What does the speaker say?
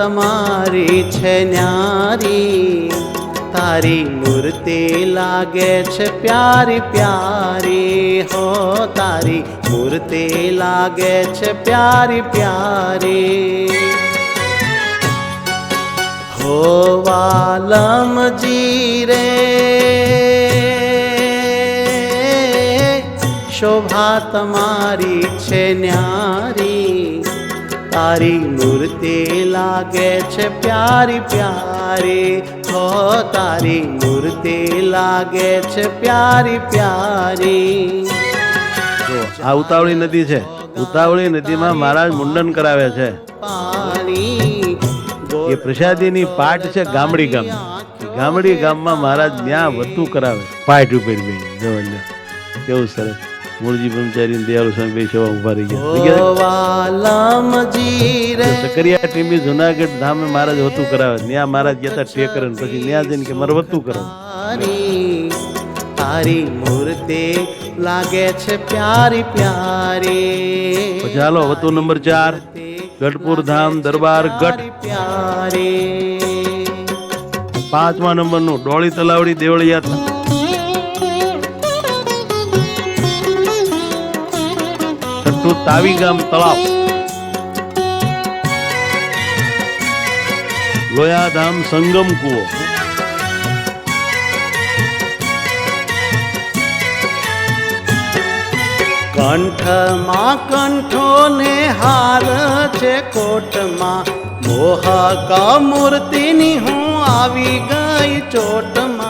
તમારી છે ન્યારી, તારી મૂર્તિ લાગે છે પ્યારી પ્યારી હો, તારી મૂર્તિ લાગે છે પ્યારી પ્યારી હો વાલમજી રે શોભા તમારી છે ન્યારી, તારી મૂર્તિ લાગે છે પ્યારી પ્યારી હો, તારી મૂર્તિ લાગે છે પ્યારી પ્યારી. આ ઉતાવળી નદી છે. ઉતાવળી નદીમાં મહારાજ મુંડન કરાવે છે. એ પ્રસાદીની પાટ છે ગામડી ગામ. ગામડી ગામમાં મહારાજ ત્યાં વતું કરાવે પાટ ઉપર બે જવલ્ય. કેવું સરસ. મૂળજી બ્રહ્મચારી દયાળુ સ્વામી બે સેવા ઉભા રહી ગયા. સકરિયા ટીમી જુનાગઢ ધામે મહારાજ વતું કરાવે. ત્યાં મહારાજ ગયા ટેકર પછી ત્યાં જઈને કે મારે વતું કરાવે. તારી મૂર્તિ લાગે છે પ્યારી પ્યારી. પછી હાલો વતું નંબર 4 ગઢપુર ધામ દરબાર ગઢ પ્યારી. 5મા નંબરનું ડોળી તલાવડી દેવળિયા. 6 તાવી ગામ તળાવ. લોયાધામ સંગમ કુવો. કંઠમાં કંઠો ને હાર છે કોટમાં, મોહક મૂર્તિની હું આવી ગઈ ચોટમાં.